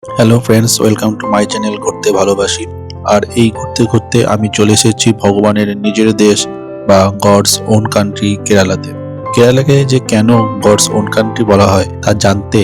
Hello friends, welcome to my channel ঘুরতে ভালোবাসি। আর এই ঘুরতে ঘুরতে আমি চলে এসেছি ভগবানের নিজের দেশ বা গডস ওন কান্ট্রি কেরালাতে। কেরালাকে যে কেন গডস ওন কান্ট্রি বলা হয় তা জানতে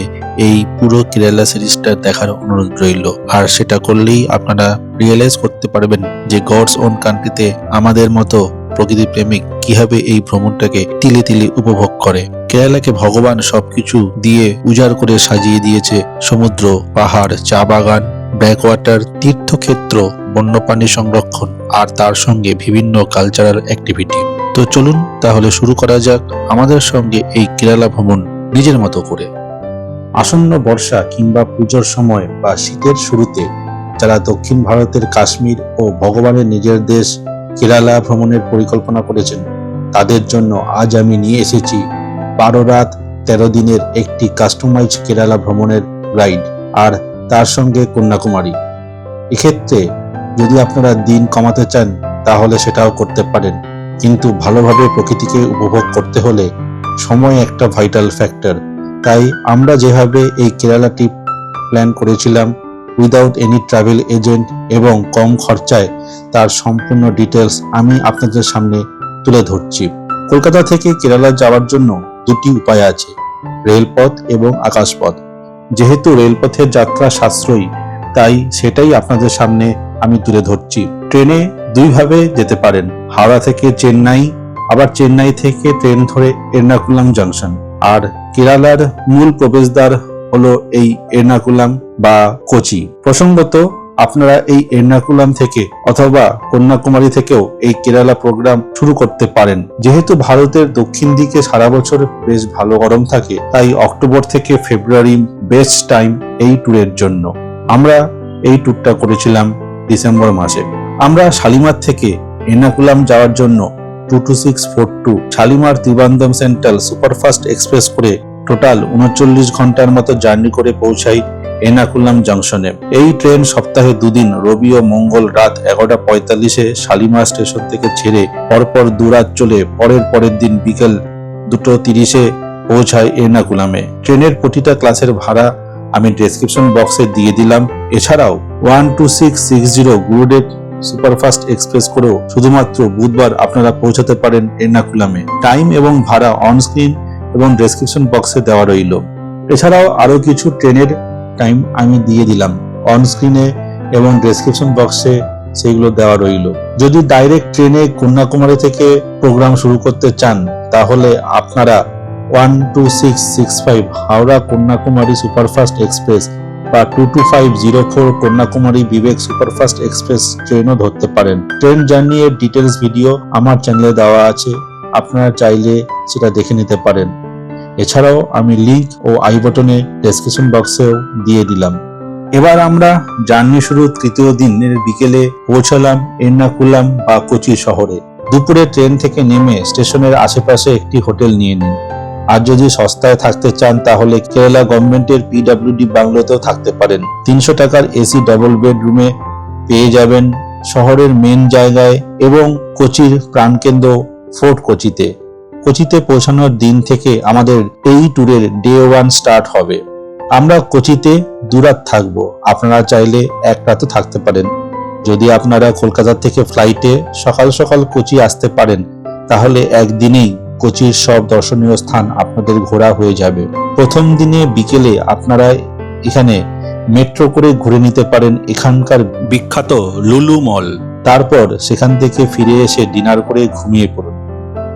এই পুরো কেরালা সিরিজটা দেখার অনুরোধ রইল। আর সেটা করলেই আপনারা রিয়েলাইজ করতে পারবেন যে গডস ওন কান্ট্রিতে আমাদের মতো প্রকৃতি প্রেমিক কিভাবে এই ভ্রমণটাকে তিলে তিলে উপভোগ করে। কেরালাকে ভগবান সবকিছু দিয়ে উজাড় করে সাজিয়ে দিয়েছে। সমুদ্র, পাহাড়, চা বাগান, ব্যাকওয়াটার, তীর্থক্ষেত্র, বন্যপ্রাণী সংরক্ষণ আর তার সঙ্গে বিভিন্ন কালচারাল অ্যাক্টিভিটি। তো চলুন তাহলে শুরু করা যাক আমাদের সঙ্গে এই কেরালা ভ্রমণ নিজের মতো করে। আসন্ন বর্ষা কিংবা পুজোর সময় বা শীতের শুরুতে যারা দক্ষিণ ভারতের কাশ্মীর ও ভগবানের নিজের দেশ কেরালা ভ্রমণের পরিকল্পনা করেছেন তাদের জন্য আজ আমি নিয়ে এসেছি 12 রাত 13 দিনের একটি কাস্টমাইজ কেরালা ভ্রমণের রাইড আর তার সঙ্গে কন্যাকুমারী। এক্ষেত্রে যদি আপনারা দিন কমাতে চান তাহলে সেটাও করতে পারেন, কিন্তু ভালোভাবে প্রকৃতিকে উপভোগ করতে হলে সময় একটা ভাইটাল ফ্যাক্টর। তাই আমরা যেভাবে এই কেরালা ট্রিপ প্ল্যান করেছিলাম উইদাউট এনি ট্রাভেল এজেন্ট এবং কম খরচায়, তার সম্পূর্ণ ডিটেলস আমি আপনাদের সামনে তুলে ধরছি। কলকাতা থেকে কেরালা যাওয়ার জন্য দুটি উপায় আছে, রেলপথ এবং আকাশপথ। যেহেতু রেলপথের যাত্রা সাশ্রয়ী তাই সেটাই আপনাদের সামনে আমি তুলে ধরছি। ট্রেনে দুইভাবে যেতে পারেন, হাওড়া থেকে চেন্নাই, আবার চেন্নাই থেকে ট্রেন ধরে এর্নাকুলাম জাংশন। আর কেরালার মূল প্রবেশদ্বার হলো এই এর্নাকুলাম বা কোচি। প্রসঙ্গত আপনারা এই এর্নাকুলাম থেকে অথবা কন্যাকুমারী থেকেও এই কেরালা প্রোগ্রাম শুরু করতে পারেন। যেহেতু ভারতের দক্ষিণ দিকে সারা বছর বেশ ভালো গরম থাকে তাই অক্টোবর থেকে ফেব্রুয়ারি বেস্ট টাইম এই ট্যুরের জন্য। আমরা এই ট্যুরটা করেছিলাম ডিসেম্বর মাসে। আমরা শালিমার থেকে এর্নাকুলাম যাওয়ার জন্য 22642 শালিমার ত্রিবান্ধম সেন্ট্রাল সুপারফাস্ট এক্সপ্রেস করে টোটাল 39 ঘন্টার মতো জার্নি করে পৌঁছাই এর্নাকুলাম জাংশনে। এই ট্রেন সপ্তাহে দুদিন রবি ও মঙ্গল রাত 11:45 শালিমার স্টেশন থেকে ছেড়ে পরপর 2 রাত চলে পরের দিন বিকেল 2:30 পৌঁছায় এর্নাকুলামে। ট্রেনের প্রতিটা ক্লাসের ভাড়া আমি ডেসক্রিপশন বক্সে দিয়ে দিলাম। এছাড়াও 12660 গুরুদেব সুপারফাস্ট এক্সপ্রেস করেও শুধুমাত্র বুধবার আপনারা পৌঁছাতে পারেন এর্নাকুলামে। টাইম এবং ভাড়া অন স্ক্রিন এবং ডেসক্রিপশন বক্সে দেওয়া রইল। এছাড়াও আরো কিছু ট্রেনের টাইম আমি দিয়ে দিলাম অন স্ক্রিনে এবং ডেসক্রিপশন বক্সে, সেগুলো দেওয়া রইল। যদি ডাইরেক্ট ট্রেনে কন্যাকুমারী থেকে প্রোগ্রাম শুরু করতে চান তাহলে আপনারা 12665 হাওড়া কন্যাকুমারী সুপারফাস্ট এক্সপ্রেস বা 22504 কন্যাকুমারী বিবেক সুপারফাস্ট এক্সপ্রেস ট্রেনও ধরতে পারেন। ট্রেন জার্নি এর ডিটেলস ভিডিও আমার চ্যানেলে দেওয়া আছে, আপনারা চাইলে সেটা দেখে নিতে পারেন। এছাড়াও আমি লিংক ও আই বাটনে ডেসক্রিপশন বক্সেও দিয়ে দিলাম। এবার আমরা জার্নি শুরু তৃতীয় দিনের বিকেলে পৌঁছালাম এর্নাকুলাম বা কোচি শহরে। দুপুরে ট্রেন থেকে নেমে স্টেশনের আশেপাশে একটি হোটেল নিয়ে নিন। আর যদি সস্তায় থাকতে চান তাহলে কেরালা গভর্নমেন্টের PWD বাংলোতেও থাকতে পারেন। 300 টাকার এসি ডাবল বেড রুমে পেয়ে যাবেন শহরের মেন জায়গায় এবং কোচির প্রাণকেন্দ্র ফোর্ট কোচিতে। কোচিতে পৌঁছানোর দিন থেকে আমাদের এই ট্যুরের ডে 1 স্টার্ট হবে। আমরা কোচিতে 2 রাত থাকবো, আপনারা চাইলে 1 রাতও থাকতে পারেন। যদি আপনারা কলকাতা থেকে ফ্লাইটে সকাল সকাল কোচি আসতে পারেন তাহলে একদিনেই কোচির সব দর্শনীয় স্থান আপনাদের ঘোরা হয়ে যাবে। প্রথম দিনে বিকেলে আপনারা এখানে মেট্রো করে ঘুরে নিতে পারেন এখানকার বিখ্যাত লুলু মল। তারপর সেখান থেকে ফিরে এসে ডিনার করে ঘুমিয়ে পড়ুন।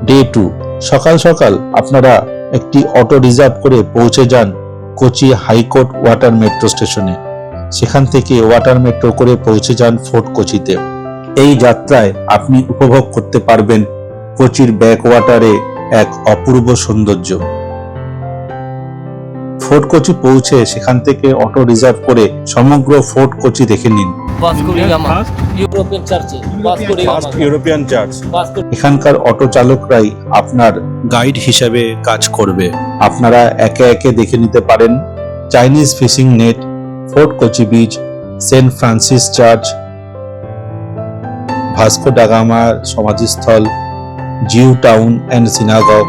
ডে 2 সকাল সকাল আপনারা একটি অটো রিজার্ভ করে পৌঁছে যান কোচি হাইকোর্ট ওয়াটার মেট্রো স্টেশনে। সেখান থেকে ওয়াটার মেট্রো করে পৌঁছে যান ফোর্ট কোচিতে। এই যাত্রায় আপনি উপভোগ করতে পারবেন কোচির ব্যাকওয়াটারে এক অপূর্ব সৌন্দর্য। ফোর্ট কোচি পৌঁছে সেখান থেকে অটো রিজার্ভ করে সমগ্র ফোর্ট কোচি দেখে নিন। European church. এখানকার অটো চালকরাই আপনার গাইড হিসেবে কাজ করবে। আপনারা একে একে দেখে নিতে পারেন Chinese fishing net, Fort Kochi beach, Saint Francis church, Vasco da গামার সমাধিস্থল, Jew Town and synagogue,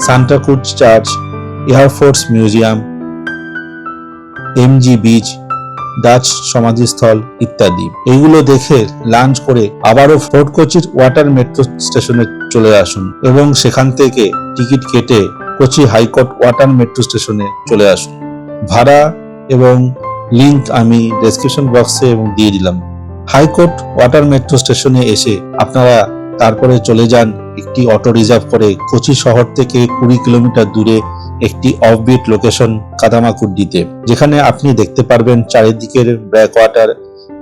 Santa Cruz church, air force museum, MG beach, Dutch সমাধিস্থল ইত্যাদি। এইগুলো দেখে লাঞ্চ করে আবারও ফোর্ট কোচির ওয়াটার মেট্রো স্টেশনে চলে আসুন এবং সেখান থেকে টিকিট কেটে কোচি হাইকোর্ট ওয়াটার মেট্রো স্টেশনে চলে আসুন। ভাড়া এবং লিংক আমি ডেসক্রিপশন বক্সে এবং দিয়ে দিলাম। হাইকোর্ট ওয়াটার মেট্রো স্টেশনে এসে আপনারা তারপরে চলে যান একটি অটো রিজার্ভ করে কোচি শহর থেকে 20 কিলোমিটার দূরে একটি অফবিট লোকেশন কাদামাকুড্ডিতে, যেখানে আপনি দেখতে পারবেন চারিদিকের ব্যাকওয়াটার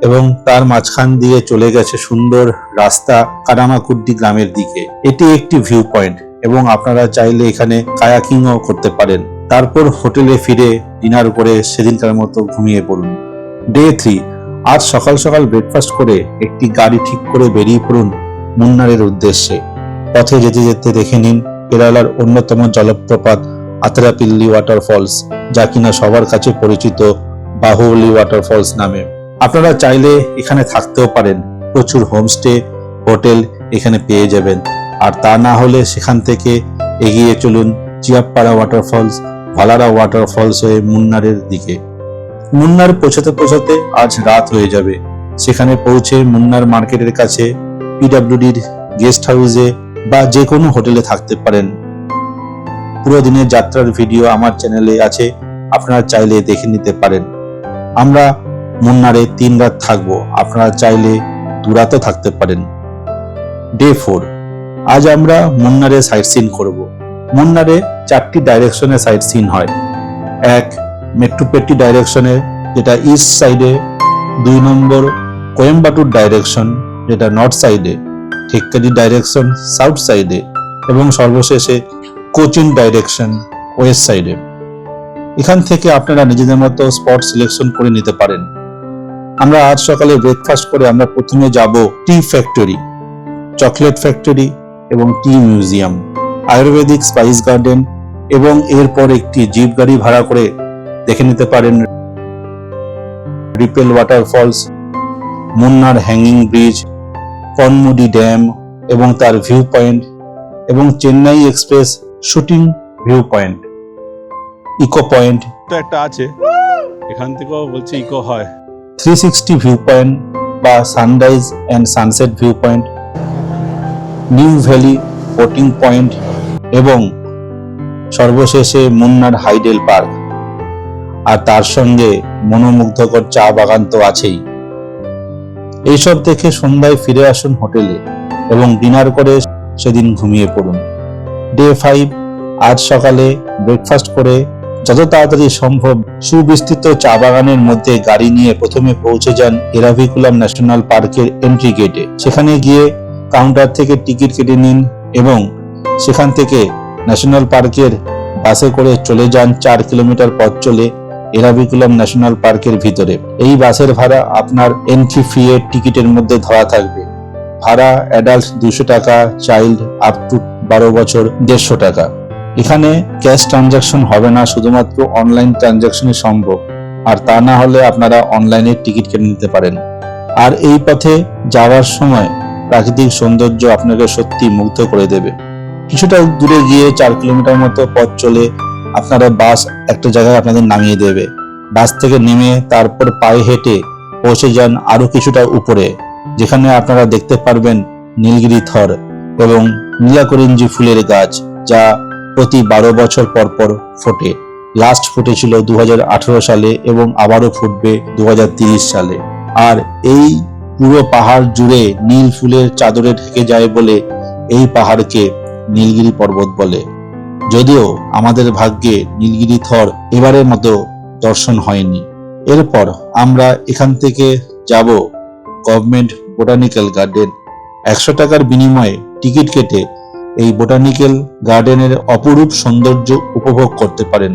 এবং তার মাঝখান দিয়ে চলে গেছে সুন্দর রাস্তা কাদামাকুড্ডি গ্রামের দিকে। এটি একটি ভিউ পয়েন্ট এবং আপনারা চাইলে এখানে কায়াকিংও করতে পারেন। তারপর হোটেলে ফিরে ডিনার করে সেদিনকার মতো ঘুমিয়ে পড়ুন। ডে 3, আজ সকাল সকাল ব্রেকফাস্ট করে একটি গাড়ি ঠিক করে বেরিয়ে পড়ুন মুন্নারের উদ্দেশ্যে। পথে যেতে যেতে দেখে নিন কেরালার অন্যতম জলপ্রপাত আতিরাপিল্লি ওয়াটারফলস, যা কিনা সবার কাছে পরিচিত বাহুবলী ওয়াটারফলস নামে। আপনারা চাইলে এখানে থাকতেও পারেন, প্রচুর হোমস্টে হোটেল এখানে পেয়ে যাবেন। আর তা না হলে সেখান থেকে এগিয়ে চলুন চিয়াপ্পাড়া ওয়াটারফলস, ভালারা ওয়াটারফলস হয়ে মুন্নারের দিকে। মুন্নার পৌঁছাতে পৌঁছাতে আজ রাত হয়ে যাবে। সেখানে পৌঁছে মুন্নার মার্কেটের কাছে পিডব্লিউডির গেস্ট হাউসে বা যে কোনো হোটেলে থাকতে পারেন। পুরো দিনের যাত্রার ভিডিও আমার চ্যানেলে আছে, আপনারা চাইলে দেখে নিতে পারেন। আমরা মুন্নারে 3 রাত থাকবো, আপনারা চাইলে 2 রাতও থাকতে পারেন। ডে 4, আজ আমরা মুন্নারে সাইট সিন করব। মুন্নারে 4টি ডাইরেকশনে সাইট সিন হয়। 1, মেট্রোপেটি ডাইরেকশনে, যেটা ইস্ট সাইডে। 2 নম্বর কোয়েম্বাটুর ডাইরেকশন, যেটা নর্থ সাইডে। থেক্কারি ডাইরেকশন সাউথ সাইডে এবং সর্বশেষে কোচিন ডাইরেকশন ওয়েস্ট সাইডে। এখান থেকে আপনারা নিজেদের মতো স্পট সিলেকশন করে নিতে পারেন। আমরা আজ সকালে ব্রেকফাস্ট করে আমরা প্রথমে যাব টি ফ্যাক্টরি, চকলেট ফ্যাক্টরি এবং টি মিউজিয়াম, আয়ুর্বেদিক স্পাইস গার্ডেন এবং এরপর একটি জিপ গাড়ি ভাড়া করে দেখে নিতে পারেন ripple waterfalls, Munnar hanging bridge, কনমুডি ড্যাম এবং তার ভিউ পয়েন্ট এবং Chennai Express shooting view point, echo point তো একটা আছে, এখান থেকেও বলছে ইকো হয়। 360 ভিউ পয়েন্ট বা sunrise and sunset view point, new valley boating point এবং সর্বশেষে মুন্নার হাইডেল পার্ক। আর তার সঙ্গে মনোমুগ্ধকর চা বাগান তো আছেই। এইসব দেখে সন্ধ্যায় ফিরে আসুন হোটেলে এবং ডিনার করে সেদিন ঘুমিয়ে পড়ুন। ডে 5, আজ সকালে ব্রেকফাস্ট করে যত তাড়াতাড়ি সম্ভব সুবিস্তৃত চা বাগানের মধ্যে গাড়ি নিয়ে প্রথমে পৌঁছে যান এরাভিকুলাম ন্যাশনাল পার্কের এন্ট্রি গেটে। সেখানে গিয়ে কাউন্টার থেকে টিকিট কেটে নিন এবং সেখান থেকে ন্যাশনাল পার্কের বাসে করে চলে যান 4 কিলোমিটার পথ চলে এরাভিকুলাম ন্যাশনাল পার্কের ভিতরে। এই বাসের ভাড়া আপনার এন্ট্রি ফি এর টিকিটের মধ্যে ধরা থাকবে। ভাড়া অ্যাডাল্ট 200 টাকা, চাইল্ড আপ টু 12 বছর 150 টাকা। এখানে ক্যাশ ট্রানজাকশন হবে না, শুধুমাত্র অনলাইন ট্রানজাকশনই সম্ভব। আর তা না হলে আপনারা অনলাইনে টিকিট কেটে নিতে পারেন। আর এই পথে যাওয়ার সময় প্রাকৃতিক সৌন্দর্য আপনাকে সত্যি মুগ্ধ করে দেবে। কিছুটা দূরে গিয়ে 4 কিলোমিটার মতো পথ চলে আপনারা বাস একটা জায়গায় আপনাদের নামিয়ে দেবে। বাস থেকে নেমে তারপর পায়ে হেঁটে পৌঁছে যান আরো কিছুটা উপরে, যেখানে আপনারা দেখতে পারবেন নীলগিরি থর এবং নীলাকরিঞ্জি ফুলের গাছ, যা প্রতি 12 বছর পর পর ফোটে। লাস্ট ফুটেছিল 2018 সালে এবং আবারও ফুটবে 2030 সালে। আর এই পুরো পাহাড় জুড়ে নীল ফুলের চাদরে ঢেকে যায় বলে এই পাহাড়কে নীলগিরি পর্বত বলে। যদিও আমাদের ভাগ্যে নীলগিরি থর এবারের মতো দর্শন হয়নি। এরপর আমরা এখান থেকে যাব গভর্নমেন্ট বোটানিক্যাল গার্ডেন। 100 টাকার বিনিময়ে টিকিট কেটে এই বোটানিক্যাল গার্ডেনের অপরূপ সৌন্দর্য উপভোগ করতে পারেন।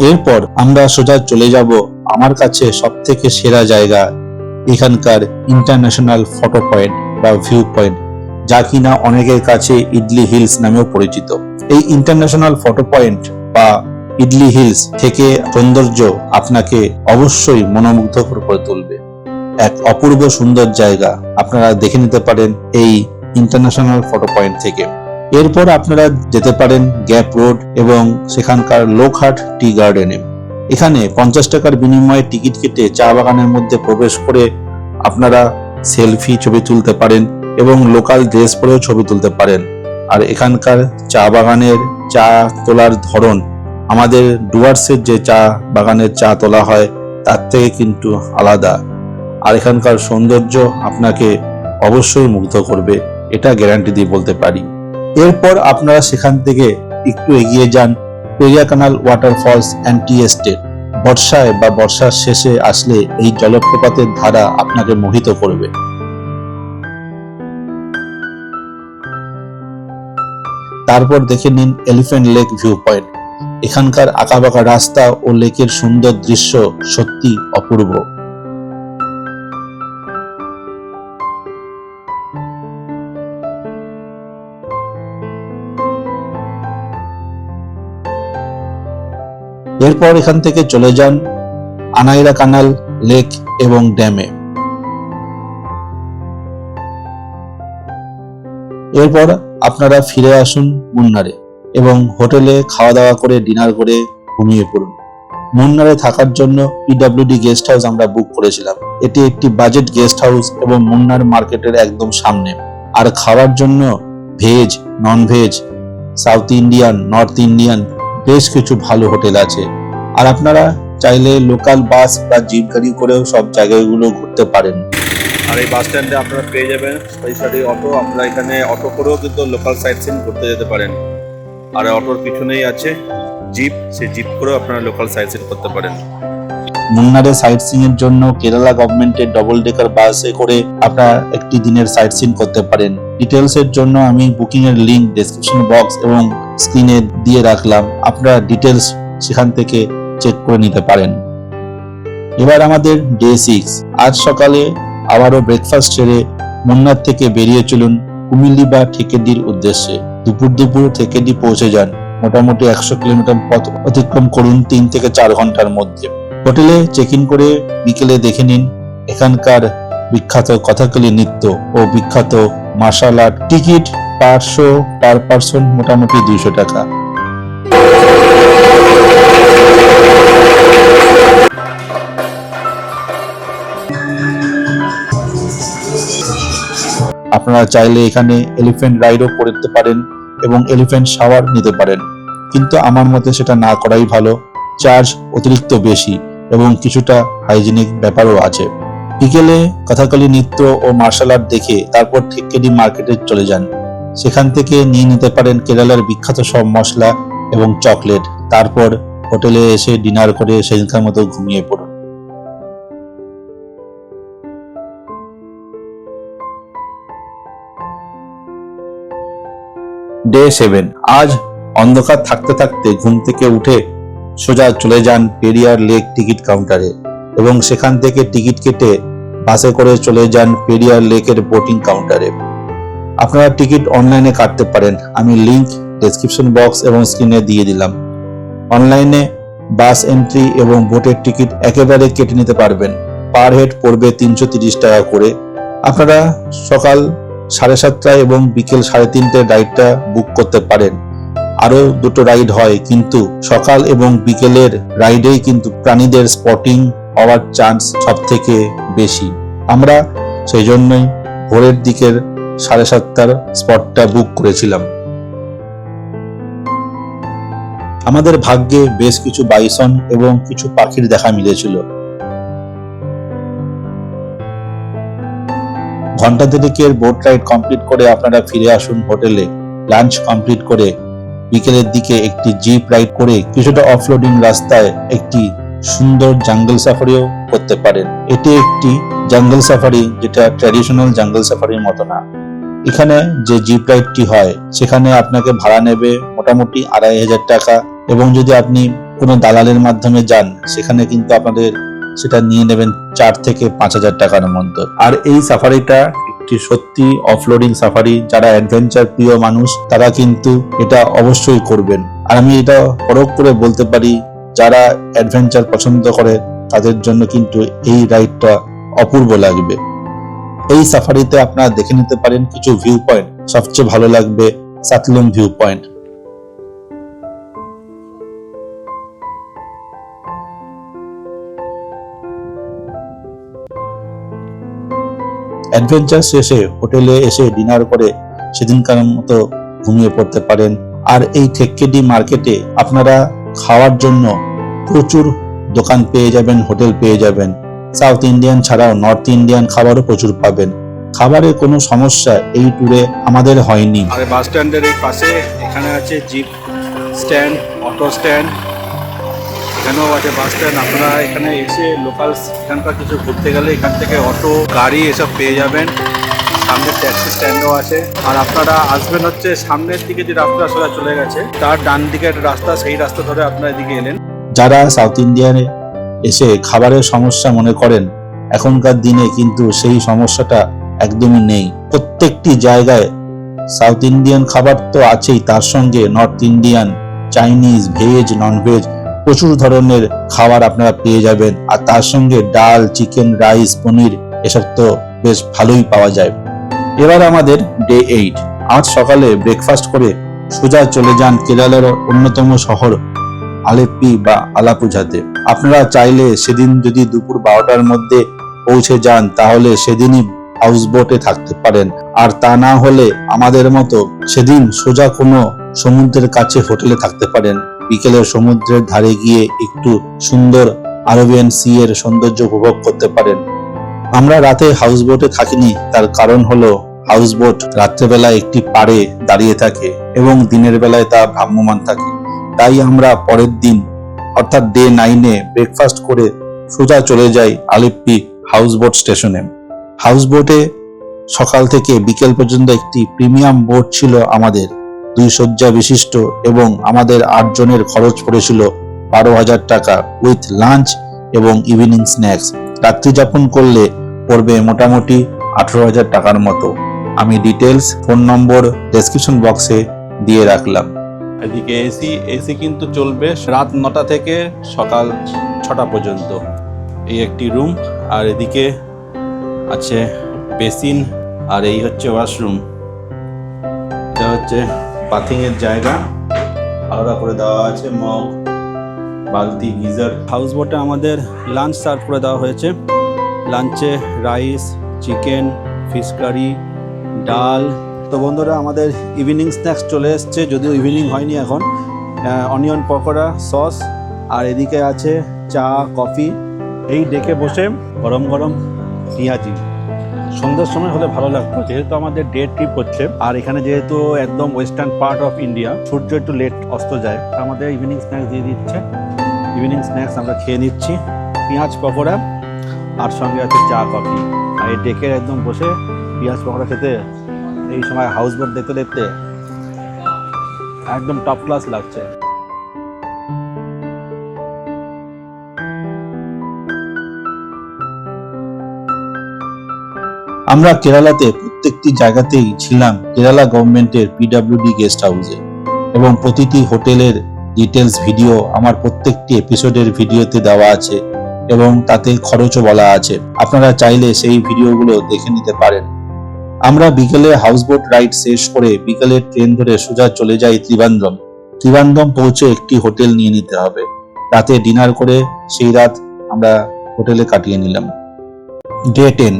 এরপর আমরা সোজা চলে যাব আমার কাছে সবথেকে সেরা জায়গা, এখানকার ইন্টারন্যাশনাল ফটো পয়েন্ট বা ভিউ পয়েন্ট, যা কিনা অনেকের কাছে ইডলি হিলস নামেও পরিচিত। এই ইন্টারন্যাশনাল ফটো পয়েন্ট বা ইডলি হিলস থেকে সৌন্দর্য আপনাকে অবশ্যই মনোমুগ্ধকর করে তুলবে। এক অপূর্ব সুন্দর জায়গা, আপনারা দেখে নিতে পারেন এই ইন্টারন্যাশনাল ফটো পয়েন্ট থেকে। এরপর আপনারা যেতে পারেন গ্যাপ রোড এবং সেখানকার লোকহাট টি গার্ডেনে। এখানে 50 টাকার বিনিময়ে টিকিট কেটে চা বাগানের মধ্যে প্রবেশ করে আপনারা সেলফি ছবি তুলতে পারেন এবং লোকাল ড্রেস পরেও ছবি তুলতে পারেন। আর এখানকার চা বাগানের চা তোলার ধরন আমাদের ডুয়ার্সের যে চা বাগানের চা তোলা হয় তার থেকে কিন্তু আলাদা। আর এখানকার সৌন্দর্য আপনাকে অবশ্যই মুগ্ধ করবে, এটা গ্যারান্টি দিয়ে বলতে পারি। এরপর আপনারা সেখান থেকে একটু এগিয়ে যান Periya Canal waterfalls and tea estate. বর্ষায় বা বর্ষার শেষে আসলে এই জলপ্রপাতের ধারা আপনাকে মোহিত করবে। তারপর দেখে নিন এলিফ্যান্ট লেক ভিউ পয়েন্ট। এখানকার আঁকাবাঁকা রাস্তা ও লেকের সুন্দর দৃশ্য সত্যি অপূর্ব। এরপর এখান থেকে চলে যান আনাইরা কানাল লেক এবং ড্যামে। এরপর আপনারা ফিরে আসুন মুন্নারে এবং হোটেলে খাওয়া দাওয়া করে ডিনার করে ঘুমিয়ে পড়ুন। মুন্নারে থাকার জন্য পিডব্লিউডি গেস্ট হাউস আমরা বুক করেছিলাম। এটি একটি বাজেট গেস্ট হাউস এবং মুন্নার মার্কেটের একদম সামনে। আর খাওয়ার জন্য veg, non veg, south Indian, north Indian বেশ কিছু ভালো হোটেল আছে। আর আপনারা চাইলে লোকাল বাস বা জিপ গাড়ি করেও সব জায়গাগুলো ঘুরতে পারেন। আর এই বাস স্ট্যান্ডে আপনারা পেয়ে যাবেন স্পেশালি অটো। আপনারা এখানে অটো করেও কিন্তু লোকাল সাইট সিন করতে যেতে পারেন। আর অটোর পিছনেই আছে জিপ, সেই জিপ করেও আপনারা লোকাল সাইট সিন করতে পারেন। মুন্নারে সাইট সিং এর জন্য কেরালা গভর্নমেন্টের ডবল ডেকার বাসে করে আপনারা একটি দিনের সাইট সিন করতে পারেন। ডিটেলস এর জন্য আমি বুকিং এর লিংক ডেসক্রিপশন বক্স এবং স্ক্রিনে দিয়ে রাখলাম, আপনারা ডিটেলস সেখান থেকে চেক করে নিতে পারেন। এবার আমাদের ডে 6। আজ সকালে আবারও ব্রেকফাস্ট সেরে মুন্নার থেকে বেরিয়ে চলুন কুমিল্লি বা ঠেকেডির উদ্দেশ্যে। দুপুর ঠেকেডি পৌঁছে যান। মোটামুটি 100 কিলোমিটার পথ অতিক্রম করুন 3 থেকে 4 ঘন্টার মধ্যে। হোটেলে চেক ইন করে বিকেলে দেখে নিন এখানকার বিখ্যাত কথাকলি নৃত্য ও বিখ্যাত martial art. Ticket per show per person মোটামুটি 200 টাকা। আপনারা চাইলে এখানে এলিফ্যান্ট রাইডও করতে পারেন এবং এলিফ্যান্ট শাওয়ার নিতে পারেন, কিন্তু আমার মতে সেটা না করাই ভালো। চার্জ অতিরিক্ত বেশি এবং কিছুটা হাইজিনিক ব্যাপারও আছে। বিকেলে কথাকলি নৃত্য ও মার্শাল আর্ট দেখে তারপর ঠেকেডি মার্কেটে চলে যান। সেখান থেকে নিয়ে নিতে পারেন কেরালার বিখ্যাত সব মশলা এবং চকলেট। তারপর হোটেলে এসে ডিনার করে সেদিনকার মতো ঘুমিয়ে পড়ুন। ডে 7। আজ অন্ধকার থাকতে থাকতে ঘুম থেকে উঠে সোজা চলে যান পেরিয়ার লেক টিকিট কাউন্টারে এবং সেখান থেকে টিকিট কেটে বাসে করে চলে যান পেরিয়ার লেকের বোটিং কাউন্টারে। আপনারা টিকিট অনলাইনে কাটতে পারেন, আমি লিংক ডেসক্রিপশন বক্স এবং স্ক্রিনে দিয়ে দিলাম। অনলাইনে বাস এন্ট্রি এবং বোটের টিকিট একেবারে কেটে নিতে পারবেন। পার হেড পড়বে 330 টাকা করে। আপনারা সকাল 7:30 এবং বিকেল 3:30 রাইডটা বুক করতে পারেন। আরো দুটো রাইড হয়, কিন্তু সকাল এবং বিকেলের রাইডেই কিন্তু প্রাণীদের স্পটিং হওয়ার চান্স সব থেকে বেশি। আমরা সেই জন্যই ভোরের দিকের 7:30 স্পটটা বুক করেছিলাম। আমাদের ভাগ্যে বেশ কিছু বাইসন এবং কিছু পাখির দেখা মিলেছিল। ঘন্টা দেড়েকের বোট রাইড কমপ্লিট করে আপনারা ফিরে আসুন হোটেলে। লাঞ্চ কমপ্লিট করে বিকেলের দিকে একটি জিপ রাইড করে কিছুটা অফলোডিং রাস্তায় একটি সুন্দর জঙ্গল সাফারিও করতে পারেন। এটি একটি জঙ্গল সাফারি, যেটা ট্র্যাডিশনাল জঙ্গল সাফারির মতো না। এখানে যে জিপ রাইডটি হয় সেখানে আপনাকে ভাড়া নেবে মোটামুটি 2500 টাকা এবং যদি আপনি কোনো দালালের মাধ্যমে যান সেখানে কিন্তু আপনাদের সেটা নিয়ে নেবেন 4 থেকে 5000 টাকার মধ্যে। আর এই সাফারিটা একটি সত্যি অফলোডিং সাফারি। যারা অ্যাডভেঞ্চার প্রিয় মানুষ তারা কিন্তু এটা অবশ্যই করবেন। আর আমি এটা পরখ করে বলতে পারি, যারা অ্যাডভেঞ্চার পছন্দ করে তাদের জন্য কিন্তু এই রাইডটা অপূর্ব লাগবে। এই সাফারিতে আপনারা দেখে নিতে পারেন কিছু ভিউ পয়েন্ট। সবচেয়ে ভালো লাগবে সাতলুম ভিউ পয়েন্ট। অ্যাডভেঞ্চার শেষে হোটেলে এসে ডিনার করে সেদিনকার মতো ঘুমিয়ে পড়তে পারেন। আর এই থেক্কেডি মার্কেটে আপনারা খাওয়ার জন্য প্রচুর দোকান পেয়ে যাবেন, হোটেল পেয়ে যাবেন। সাউথ ইন্ডিয়ান ছাড়াও নর্থ ইন্ডিয়ান খাবারও প্রচুর পাবেন। খাবারের কোনো সমস্যা এই ট্যুরে আমাদের হয়নি। আর বাস স্ট্যান্ডের এই পাশে এখানে আছে জিপ স্ট্যান্ড, অটো স্ট্যান্ড, এখানেও আছে বাস স্ট্যান্ড। আপনারা এখানে এসে লোকাল এখানকার কিছু ঘুরতে গেলে এখান থেকে অটো, গাড়ি এসব পেয়ে যাবেন। সামনে ট্যাক্সি স্ট্যান্ডও আছে। আর আপনারা আসবেন হচ্ছে সামনের দিকে যে রাস্তা সোজা চলে গেছে তার ডান দিকে একটা রাস্তা, সেই রাস্তা ধরে আপনারা এদিকে এলেন। যারা সাউথ ইন্ডিয়ানে এসে খাবারের সমস্যা মনে করেন, এখনকার দিনে কিন্তু সেই সমস্যাটা একদমই নেই। প্রত্যেকটি জায়গায় সাউথ ইন্ডিয়ান খাবার তো আছেই, তার সঙ্গে north Indian, Chinese, veg, non veg প্রচুর ধরনের খাবার আপনারা পেয়ে যাবেন। আর তার সঙ্গে ডাল, চিকেন, রাইস, পনির এসব তো বেশ ভালোই পাওয়া যায়। এবার আমাদের ডে 8। আজ সকালে ব্রেকফাস্ট করে সোজা চলে যান কেরালার অন্যতম শহর আলেপ্পি বা আলাপুঝাতে। আপনারা চাইলে সেদিন যদি দুপুর 12টার মধ্যে পৌঁছে যান তাহলে সেদিনই হাউস বোটে থাকতে পারেন। আর তা না হলে আমাদের মতো সেদিন সোজা কোনো সমুদ্রের কাছে হোটেলে থাকতে পারেন। বিকেলে সমুদ্রের ধারে গিয়ে একটু সুন্দর আরবিয়ান সি এর সৌন্দর্য উপভোগ করতে পারেন। আমরা রাতে হাউস বোটে থাকিনি, তার কারণ হলো হাউস বোট রাত্রেবেলায় একটি পাড়ে দাঁড়িয়ে থাকে এবং দিনের বেলায় তা ভ্রাম্যমান থাকে। তাই আমরা পরের দিন অর্থাৎ ডে 9-এ ব্রেকফাস্ট করে সোজা চলে যাই আলেপ্পি হাউস বোট স্টেশনে। হাউস বোটে সকাল থেকে বিকেল পর্যন্ত একটি প্রিমিয়াম বোট ছিল আমাদের, 2 শয্যা বিশিষ্ট, এবং আমাদের 8 জনের খরচ পড়েছিল 12,000 টাকা উইথ লাঞ্চ এবং ইভিনিং স্ন্যাক্স। রাত্রি যাপন করলে পড়বে মোটামুটি 18,000 টাকার মতো। আমি ডিটেলস, ফোন নম্বর ডেসক্রিপশন বক্সে দিয়ে রাখলাম। এদিকে এসি কিন্তু চলবে রাত 9টা থেকে সকাল 6টা পর্যন্ত। এই একটি রুম, আর এদিকে আছে বেসিন, আর এই হচ্ছে ওয়াশরুম। এটা হচ্ছে বাথিংয়ের জায়গা, আলাদা করে দেওয়া আছে মগ, বালতি, গিজার। হাউস বোটে আমাদের লাঞ্চ সার্ভ করে দেওয়া হয়েছে। লাঞ্চে রাইস, চিকেন, ফিশ কারি, ডাল। তো বন্ধুরা, আমাদের ইভিনিং স্ন্যাক্স চলে এসছে, যদিও ইভিনিং হয়নি এখন। অনিয়ন পকোড়া, সস, আর এদিকে আছে চা, কফি। এই ডেকে বসে গরম গরম পেঁয়াজি সন্ধ্যার সময় হলে ভালো লাগতো, যেহেতু আমাদের ডে ট্রিপ হচ্ছে। আর এখানে যেহেতু একদম ওয়েস্টার্ন পার্ট অফ ইন্ডিয়া, সূর্য একটু লেট অস্ত যায়, আমাদের ইভিনিং স্ন্যাক্স দিয়ে দিচ্ছে। ইভিনিং স্ন্যাক্স আমরা খেয়ে নিচ্ছি, পেঁয়াজ পকোড়া, আর সঙ্গে আছে চা, কফি। আর এই ডেকে একদম বসে পেঁয়াজ পকোড়া খেতে, এই সময় হাউস বোট দেখতে দেখতে একদম টপ ক্লাস লাগছে। আমরা কেরালাতে প্রত্যেকটি জায়গাতেই ছিলাম কেরালা গভর্নমেন্টের পিডব্লিউডি গেস্ট হাউসে, এবং প্রতিটি হোটেলের ডিটেলস ভিডিও আমার প্রত্যেকটি এপিসোডের ভিডিওতে দেওয়া আছে এবং তাতে খরচও বলা আছে। আপনারা চাইলে সেই ভিডিওগুলো দেখে নিতে পারেন। আমরা বিকেলে হাউসবোট রাইড শেষ করে বিকেলের ট্রেন ধরে সোজা চলে যাই ত্রিবান্দ্রম। ত্রিবান্দ্রম পৌঁছে একটি হোটেল নিয়ে নিতে হবে। রাতে ডিনার করে সেই রাত আমরা হোটেলে কাটিয়ে নিলাম। ডে 10।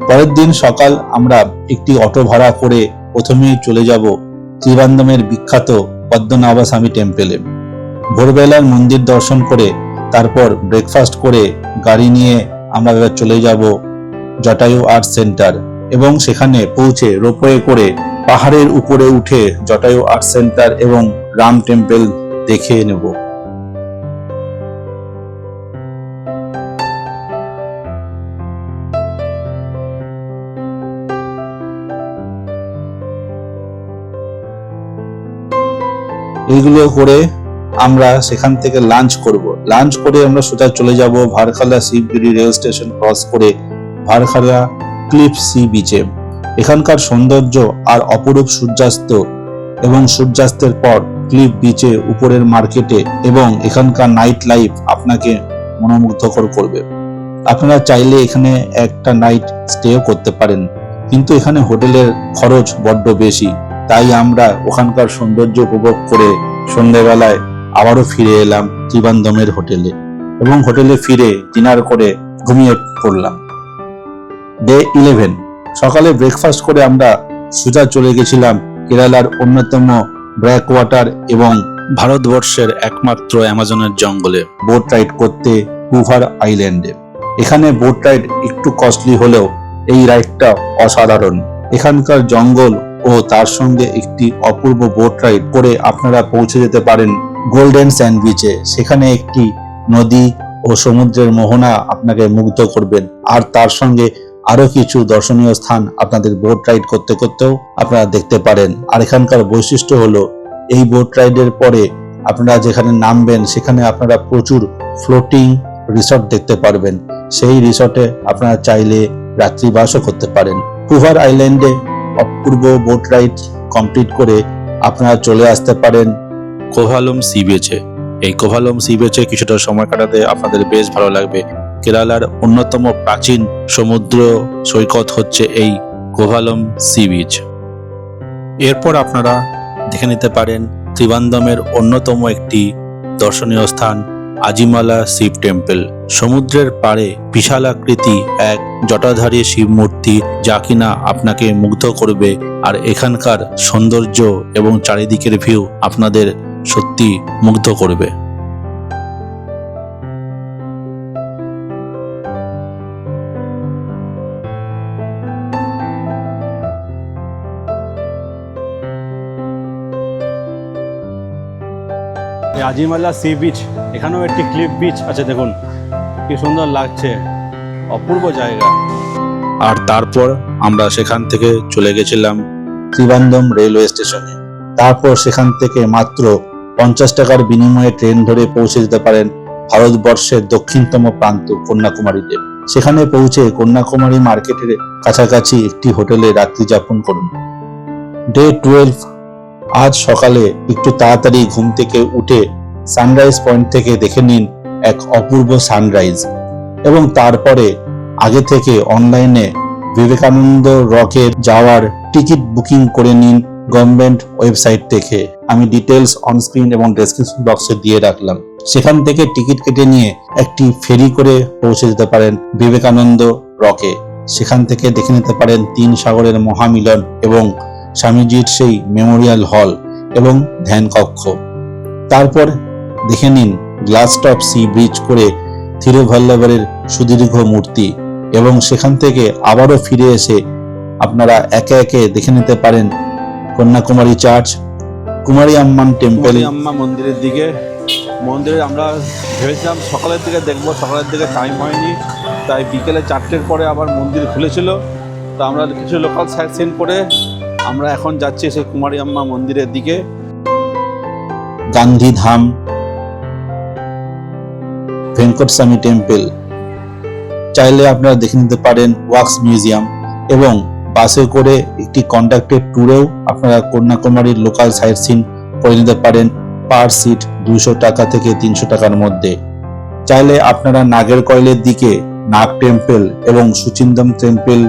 পরের দিন সকাল আমরা একটি অটো ভাড়া করে প্রথমেই চলে যাব ত্রিবান্দ্রমের বিখ্যাত পদ্মনাভস্বামী টেম্পলে। ভোরবেলার মন্দির দর্শন করে তারপর ব্রেকফাস্ট করে গাড়ি নিয়ে আমরা এবার চলে যাব জটায়ু আর্ট সেন্টার, এবং সেখানে পৌঁছে রোপওয়ে করে পাহাড়ের উপরে উঠে জটায়ু আর্ট সেন্টার এবং রাম টেম্পল দেখে নেব। এইগুলো করে আমরা সেখান থেকে লাঞ্চ করব। লাঞ্চ করে আমরা সোজা চলে যাব Varkala Sivagiri rail station cross করে ভারখালা ক্লিফ সি বিচে। এখানকার সৌন্দর্য আর অপরূপ সূর্যাস্ত এবং সূর্যাস্তের পর ক্লিফ বিচে উপরের মার্কেটে এবং এখানকার নাইট লাইফ আপনাকে মনোমুগ্ধকর করবে। আপনারা চাইলে এখানে একটা নাইট স্টেও করতে পারেন, কিন্তু এখানে হোটেলের খরচ বড্ড বেশি। তাই আমরা ওখানকার সৌন্দর্য উপভোগ করে সন্ধ্যেবেলায় আবারও ফিরে এলাম ত্রিবান্দ্রমের হোটেলে, এবং হোটেলে ফিরে ডিনার করে ঘুমিয়ে পড়লাম। ডে 11। সকালে ব্রেকফাস্ট করে আমরা সোজা চলে গেছিলাম কেরালার অন্যতম ব্র্যাক ওয়াটার এবং ভারতবর্ষের একমাত্র অ্যামাজনের জঙ্গলে বোট রাইড করতে কুভার আইল্যান্ডে। এখানে বোট রাইড একটু কস্টলি হলেও এই রাইডটা অসাধারণ। এখানকার জঙ্গল ও তার সঙ্গে একটি অপূর্ব বোট রাইড করে আপনারা পৌঁছে যেতে পারেন গোল্ডেন স্যান্ড বিচে। সেখানে একটি নদী ও সমুদ্রের মোহনা আপনাকে মুগ্ধ করবেন, আর তার সঙ্গে আরো কিছু দর্শনীয় স্থান আপনাদের বোট রাইড করতে করতেও আপনারা দেখতে পারেন। আর এখানকার বৈশিষ্ট্য হলো এই বোট রাইডের পরে আপনারা যেখানে নামবেন সেখানে আপনারা প্রচুর ফ্লোটিং রিসর্ট দেখতে পারবেন। সেই রিসর্টে আপনারা চাইলে রাত্রিবাসও করতে পারেন। কুভার আইল্যান্ডে অপূর্ব বোট রাইড কমপ্লিট করে আপনারা চলে আসতে পারেন কোভালম সি বিচে। এই কোভালম সি বিচে কিছুটা সময় কাটাতে আপনাদের বেশ ভালো লাগবে। কেরালার অন্যতম প্রাচীন সমুদ্র সৈকত হচ্ছে এই কোভালম সি বিচ। এরপর আপনারা দেখে নিতে পারেন ত্রিবান্ধমের অন্যতম একটি দর্শনীয় স্থান আজিমালা শিব টেম্পল। সমুদ্রের পাড়ে বিশাল আকৃতি এক জটাধারী শিব মূর্তি, যা কিনা আপনাকে মুগ্ধ করবে। আর এখানকার সৌন্দর্য এবং চারিদিকের ভিউ আপনাদের সত্যি মুগ্ধ করবে। আজিমালা সি বিচ, এখানেও একটি ক্লিফ বিচ আছে, দেখুন কি সুন্দর লাগছে, অপূর্ব জায়গা। আর তারপর আমরা সেখান থেকে চলে গেছিলাম ত্রিবান্ধম রেলওয়ে স্টেশনে। তারপর সেখান থেকে মাত্র 50 টাকার বিনিময়ে ট্রেন ধরে পৌঁছে যেতে পারেন ভারতবর্ষের দক্ষিণতম প্রান্ত কন্যাকুমারীতে। সেখানে পৌঁছে কন্যাকুমারী মার্কেটের কাছাকাছি একটি হোটেলে রাত্রি যাপন করুন। ডে 12। আজ সকালে একটু তাড়াতাড়ি ঘুম থেকে উঠে সানরাইজ পয়েন্ট থেকে দেখে নিন এক অপূর্ব সানরাইজ, এবং তারপরে আগে থেকে অনলাইনে বিবেকানন্দ রকে যাওয়ার টিকিট বুকিং করে নিন গভর্নমেন্ট ওয়েবসাইট থেকে। আমি ডিটেলস অন স্ক্রিন এবং ডেসক্রিপশন বক্সে দিয়ে রাখলাম। সেখান থেকে টিকিট কেটে নিয়ে একটি ফেরি করে পৌঁছে যেতে পারেন বিবেকানন্দ রকে। সেখান থেকে দেখে নিতে পারেন 3 সাগরের মহামিলন এবং স্বামীজির সেই মেমোরিয়াল হল এবং ধ্যান কক্ষ। তারপর দেখে নিন গ্লাস টপ সি ব্রিজ করে থিরুভাল্লাভারের সুদীর্ঘ মূর্তি, এবং সেখান থেকে আবারও ফিরে এসে আপনারা একে একে দেখে নিতে পারেন কন্যাকুমারী চার্চ, কুমারী আম্মান টেম্পল। আম্মা মন্দিরের দিকে, মন্দিরে আমরা ভেবেছিলাম সকালের দিকে দেখবো, সকালের দিকে টাইম হয়নি, তাই বিকেলে 4টের পরে আবার মন্দির খুলেছিল। তো আমরা কিছু লোকাল সাইট সিন করে আমরা এখন যাচ্ছি সেই কুমারী আম্মা মন্দিরের দিকে। গান্ধীধাম, ভেঙ্কটস্বামী টেম্পল। চাইলে আপনারা দেখে নিতে পারেন ওয়াক্স মিউজিয়াম, এবং বাসে করে একটি কন্ডাক্টেড ট্যুরেও আপনারা কন্যাকুমারীর লোকাল সাইট সিন করে নিতে পারেন পার সিট 200 টাকা থেকে 300 টাকার মধ্যে। চাইলে আপনারা নাগেরকয়েলের দিকে নাগ টেম্পল এবং সুচিন্দম টেম্পল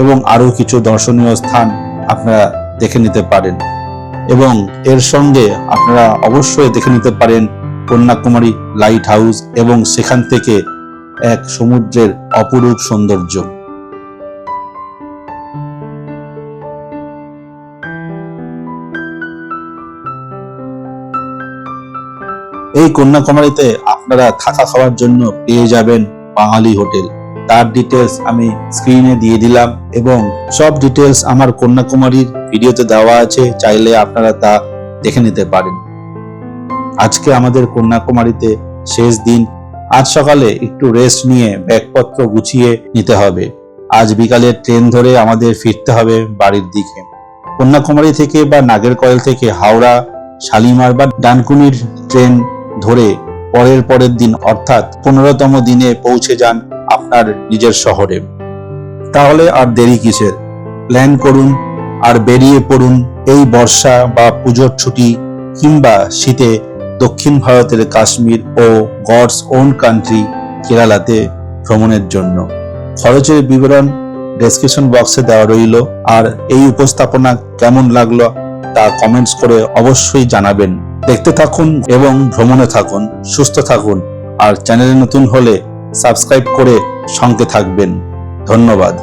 এবং আরো কিছু দর্শনীয় স্থান আপনারা দেখে নিতে পারেন, এবং এর সঙ্গে আপনারা অবশ্যই দেখে নিতে পারেন কন্যাকুমারী লাইট হাউস এবং সেখান থেকে এক সমুদ্রের অপরূপ সৌন্দর্য। এই কন্যাকুমারীতে আপনারা থাকা খাওয়ার জন্য পেয়ে যাবেন বাঙালি হোটেল। তার ডিটেলস আমি স্ক্রিনে দিয়ে দিলাম, এবং সব ডিটেলস আমার কন্যাকুমারীর ভিডিওতে দেওয়া আছে, চাইলে আপনারা তা দেখে নিতে পারেন। আজকে আমাদের কন্যাকুমারীতে শেষ দিন। আজ সকালে একটু রেস্ট নিয়ে ব্যাগপত্র গুছিয়ে নিতে হবে। আজ বিকালে ট্রেন ধরে আমাদের ফিরতে হবে বাড়ির দিকে। কন্যাকুমারী থেকে বা নাগেরকয়েল থেকে হাওড়া, শালিমার বা ডানকুনির ট্রেন ধরে পরের দিন অর্থাৎ 15তম দিনে পৌঁছে যান আপনার নিজের শহরে। তাহলে আর দেরি কিসের, প্ল্যান করুন আর বেরিয়ে পড়ুন এই বর্ষা বা পুজোর ছুটি কিংবা শীতে দক্ষিণ ভারতের কাশ্মীর ও গডস ওন কান্ট্রি কেরালাতে ভ্রমণের জন্য। খরচের বিবরণ ডেসক্রিপশন বক্সে দেওয়া রইল। আর এই উপস্থাপনা কেমন লাগলো তা কমেন্টস করে অবশ্যই জানাবেন। দেখতে থাকুন এবং ভ্রমণে থাকুন, সুস্থ থাকুন, আর চ্যানেলে নতুন হলে সাবস্ক্রাইব করে সঙ্গে থাকবেন। ধন্যবাদ।